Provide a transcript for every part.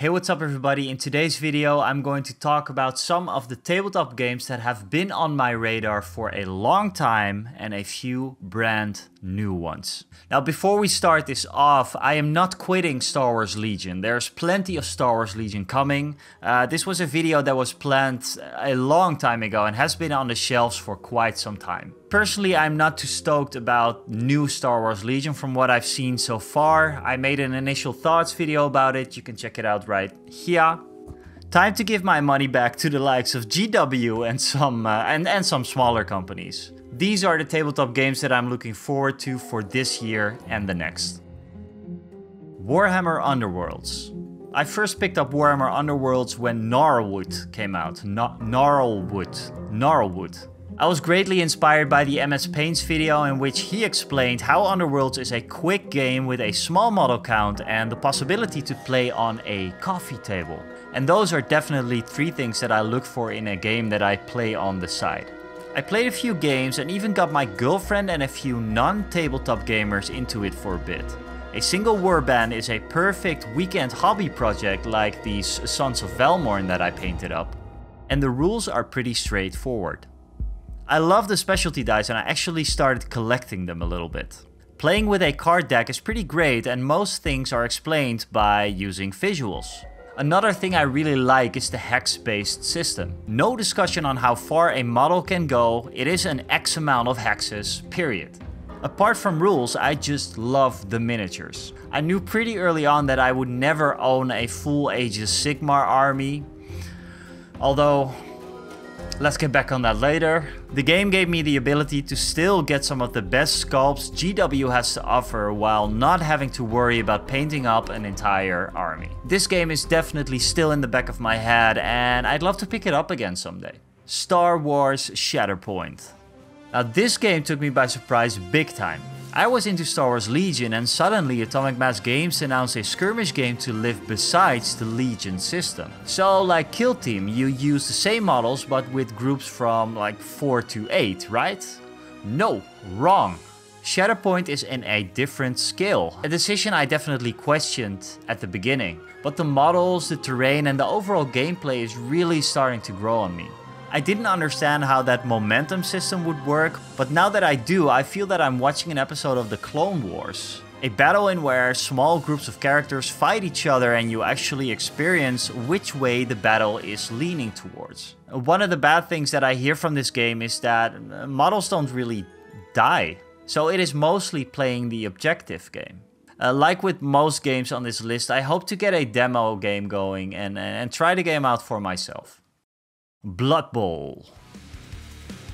Hey, what's up everybody? In today's video I'm going to talk about some of the tabletop games that have been on my radar for a long time and a few brand new ones. Now before we start this off, I am not quitting Star Wars Legion. There's plenty of Star Wars Legion coming. This was a video that was planned a long time ago and has been on the shelves for quite some time. Personally, I'm not too stoked about new Star Wars Legion from what I've seen so far. I made an initial thoughts video about it. You can check it out right here. Time to give my money back to the likes of GW and some smaller companies. These are the tabletop games that I'm looking forward to for this year and the next. Warhammer Underworlds. I first picked up Warhammer Underworlds when Gnarlwood came out. Gnarlwood. I was greatly inspired by the MS Paint's video in which he explained how Underworlds is a quick game with a small model count and the possibility to play on a coffee table. And those are definitely three things that I look for in a game that I play on the side. I played a few games and even got my girlfriend and a few non-tabletop gamers into it for a bit. A single warband is a perfect weekend hobby project like these Sons of Valmorn that I painted up. And the rules are pretty straightforward. I love the specialty dice and I actually started collecting them a little bit. Playing with a card deck is pretty great and most things are explained by using visuals. Another thing I really like is the hex-based system. No discussion on how far a model can go, it is an X amount of hexes, period. Apart from rules, I just love the miniatures. I knew pretty early on that I would never own a full Aegis Sigmar army, although let's get back on that later. The game gave me the ability to still get some of the best sculpts GW has to offer while not having to worry about painting up an entire army. This game is definitely still in the back of my head and I'd love to pick it up again someday. Star Wars Shatterpoint. Now this game took me by surprise big time. I was into Star Wars Legion and suddenly Atomic Mass Games announced a skirmish game to live besides the Legion system. So like Kill Team, you use the same models but with groups from like 4 to 8, right? No, wrong. Shatterpoint is in a different scale. A decision I definitely questioned at the beginning. But the models, the terrain and the overall gameplay is really starting to grow on me. I didn't understand how that momentum system would work, but now that I do, I feel that I'm watching an episode of the Clone Wars. A battle in where small groups of characters fight each other and you actually experience which way the battle is leaning towards. One of the bad things that I hear from this game is that models don't really die. So it is mostly playing the objective game. Like with most games on this list, I hope to get a demo game going and try the game out for myself. Bloodbowl.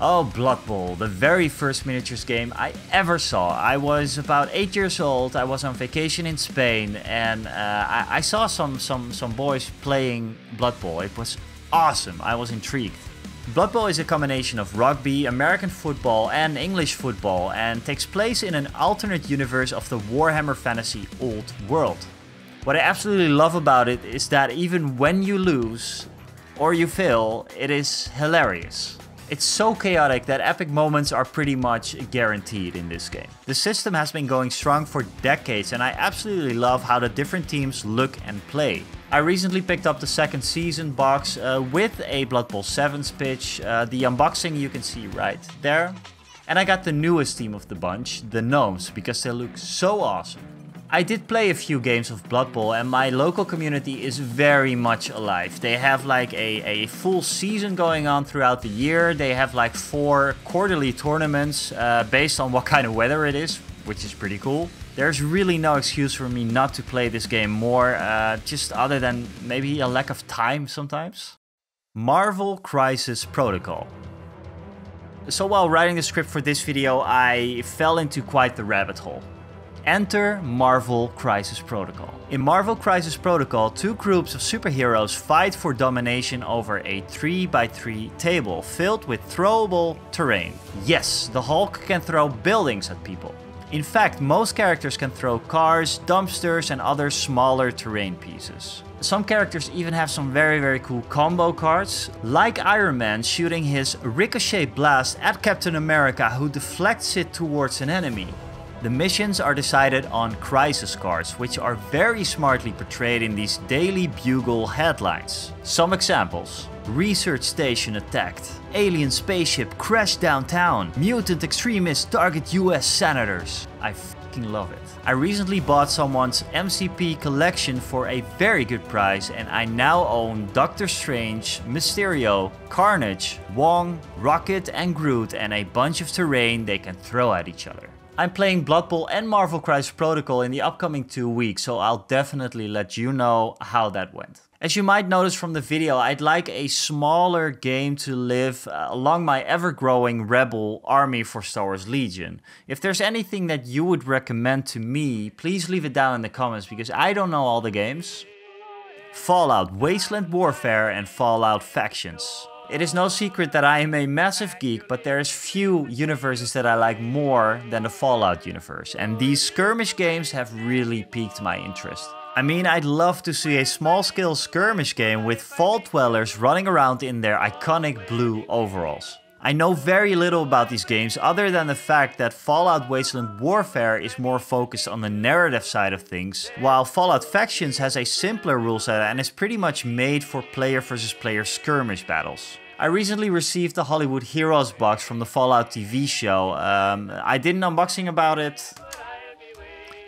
Oh, Bloodbowl, the very first miniatures game I ever saw. I was about 8 years old, I was on vacation in Spain and I saw some boys playing Bloodbowl. It was awesome, I was intrigued. Bloodbowl is a combination of rugby, American football and English football and takes place in an alternate universe of the Warhammer Fantasy Old World. What I absolutely love about it is that even when you lose, or you fail, it is hilarious. It's so chaotic that epic moments are pretty much guaranteed in this game. The system has been going strong for decades and I absolutely love how the different teams look and play. I recently picked up the second season box with a Blood Bowl 7's pitch, the unboxing you can see right there. And I got the newest team of the bunch, the Gnomes, because they look so awesome. I did play a few games of Blood Bowl and my local community is very much alive. They have like a full season going on throughout the year. They have like 4 quarterly tournaments based on what kind of weather it is, which is pretty cool. There's really no excuse for me not to play this game more, just other than maybe a lack of time sometimes. Marvel Crisis Protocol. So while writing the script for this video, I fell into quite the rabbit hole. Enter Marvel Crisis Protocol. In Marvel Crisis Protocol, 2 groups of superheroes fight for domination over a 3x3 table filled with throwable terrain. Yes, the Hulk can throw buildings at people. In fact, most characters can throw cars, dumpsters and other smaller terrain pieces. Some characters even have some very cool combo cards, like Iron Man shooting his ricochet blast at Captain America who deflects it towards an enemy. The missions are decided on crisis cards, which are very smartly portrayed in these Daily Bugle headlines. Some examples: research station attacked, alien spaceship crashed downtown, mutant extremists target US senators. I fucking love it. I recently bought someone's MCP collection for a very good price, and I now own Doctor Strange, Mysterio, Carnage, Wong, Rocket and Groot, and a bunch of terrain they can throw at each other. I'm playing Bloodbowl and Marvel Crisis Protocol in the upcoming 2 weeks, so I'll definitely let you know how that went. As you might notice from the video, I'd like a smaller game to live along my ever-growing rebel army for Star Wars Legion. If there's anything that you would recommend to me, please leave it down in the comments, because I don't know all the games. Fallout, Wasteland Warfare and Fallout Factions. It is no secret that I am a massive geek, but there's few universes that I like more than the Fallout universe, and these skirmish games have really piqued my interest. I mean, I'd love to see a small-scale skirmish game with Vault Dwellers running around in their iconic blue overalls. I know very little about these games other than the fact that Fallout Wasteland Warfare is more focused on the narrative side of things, while Fallout Factions has a simpler rule set and is pretty much made for player versus player skirmish battles. I recently received the Hollywood Heroes box from the Fallout TV show. I did an unboxing about it.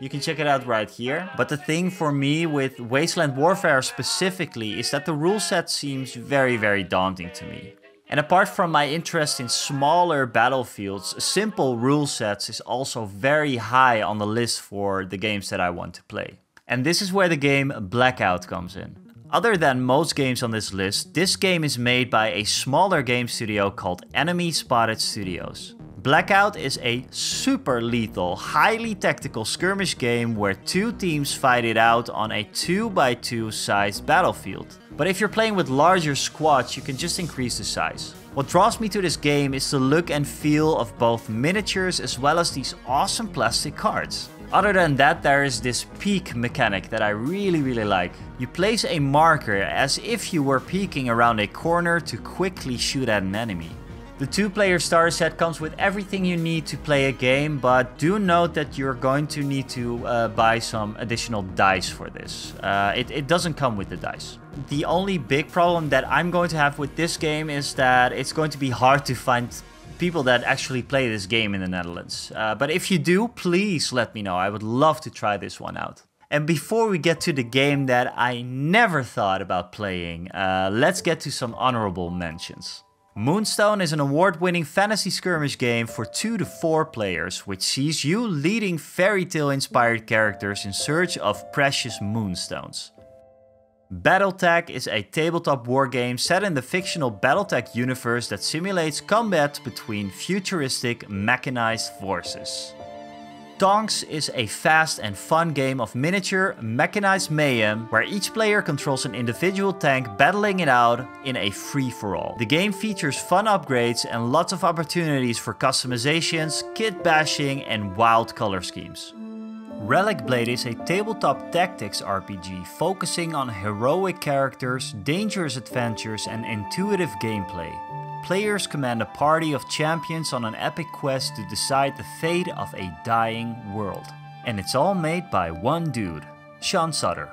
You can check it out right here. But the thing for me with Wasteland Warfare specifically is that the rule set seems very daunting to me. And apart from my interest in smaller battlefields, simple rule sets is also very high on the list for the games that I want to play. And this is where the game BLKOUT comes in. Other than most games on this list, this game is made by a smaller game studio called Enemy Spotted Studios. BLKOUT is a super lethal, highly tactical skirmish game where 2 teams fight it out on a 2x2 sized battlefield. But if you're playing with larger squads, you can just increase the size. What draws me to this game is the look and feel of both miniatures as well as these awesome plastic cards. Other than that, there is this peek mechanic that I really like. You place a marker as if you were peeking around a corner to quickly shoot at an enemy. The 2-player starter set comes with everything you need to play a game, but do note that you're going to need to buy some additional dice for this. It doesn't come with the dice. The only big problem that I'm going to have with this game is that it's going to be hard to find people that actually play this game in the Netherlands. But if you do, please let me know. I would love to try this one out. And before we get to the game that I never thought about playing, let's get to some honorable mentions. Moonstone is an award-winning fantasy skirmish game for 2 to 4 players, which sees you leading fairy tale inspired characters in search of precious moonstones. Battletech is a tabletop wargame set in the fictional Battletech universe that simulates combat between futuristic mechanized forces. Tonks is a fast and fun game of miniature mechanized mayhem where each player controls an individual tank battling it out in a free-for-all. The game features fun upgrades and lots of opportunities for customizations, kit bashing and wild color schemes. Relic Blade is a tabletop tactics RPG focusing on heroic characters, dangerous adventures and intuitive gameplay. Players command a party of champions on an epic quest to decide the fate of a dying world. And it's all made by one dude, Sean Sutter.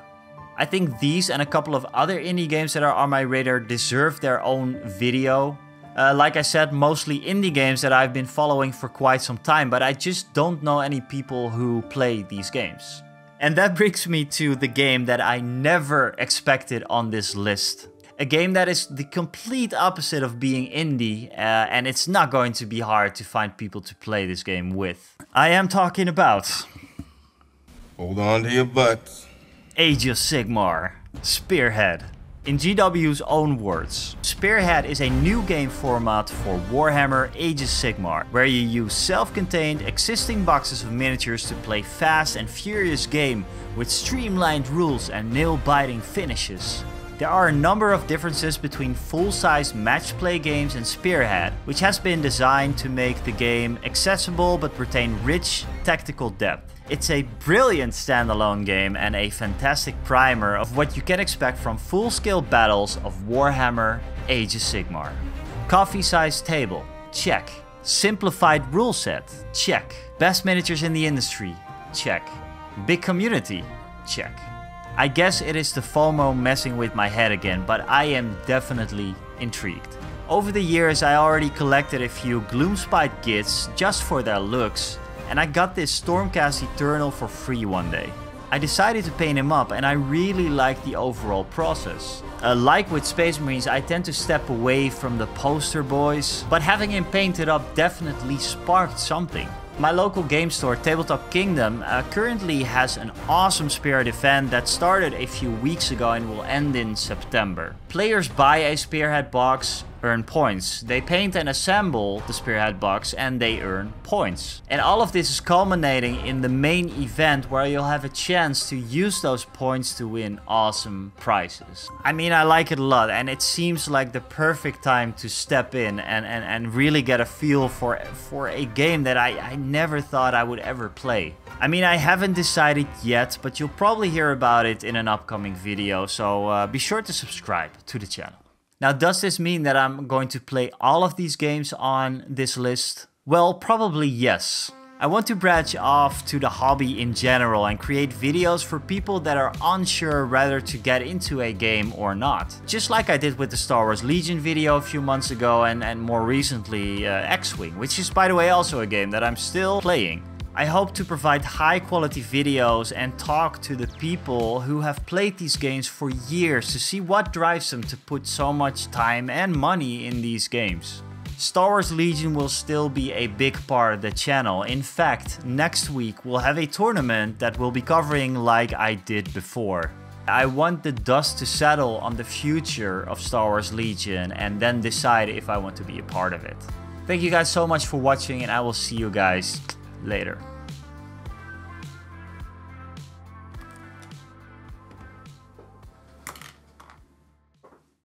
I think these and a couple of other indie games that are on my radar deserve their own video. Like I said, mostly indie games that I've been following for quite some time, but I just don't know any people who play these games. And that brings me to the game that I never expected on this list. A game that is the complete opposite of being indie, and it's not going to be hard to find people to play this game with. I am talking about... Hold on to your butts. Age of Sigmar, Spearhead. In GW's own words, Spearhead is a new game format for Warhammer Age of Sigmar, where you use self-contained existing boxes of miniatures to play fast and furious game with streamlined rules and nail-biting finishes. There are a number of differences between full-size match play games and Spearhead, which has been designed to make the game accessible but retain rich tactical depth. It's a brilliant standalone game and a fantastic primer of what you can expect from full-scale battles of Warhammer Age of Sigmar. Coffee-sized table, check. Simplified rule set, check. Best managers in the industry, check. Big community, check. I guess it is the FOMO messing with my head again, but I am definitely intrigued. Over the years I already collected a few Gloomspite kits just for their looks, and I got this Stormcast Eternal for free one day. I decided to paint him up and I really like the overall process. Like with Space Marines, I tend to step away from the poster boys, but having him painted up definitely sparked something. My local game store, Tabletop Kingdom, currently has an awesome Spearhead event that started a few weeks ago and will end in September. Players buy a Spearhead box, earn points. They paint and assemble the Spearhead box and they earn points. And all of this is culminating in the main event where you'll have a chance to use those points to win awesome prizes. I mean, I like it a lot and it seems like the perfect time to step in and really get a feel for a game that I never thought I would ever play. I mean, I haven't decided yet, but you'll probably hear about it in an upcoming video, so be sure to subscribe to the channel. Now, does this mean that I'm going to play all of these games on this list? Well, probably yes. I want to branch off to the hobby in general and create videos for people that are unsure whether to get into a game or not. Just like I did with the Star Wars Legion video a few months ago and more recently X-Wing, which is, by the way, also a game that I'm still playing. I hope to provide high quality videos and talk to the people who have played these games for years to see what drives them to put so much time and money in these games. Star Wars Legion will still be a big part of the channel. In fact, next week we'll have a tournament that we'll be covering like I did before. I want the dust to settle on the future of Star Wars Legion and then decide if I want to be a part of it. Thank you guys so much for watching and I will see you guys later.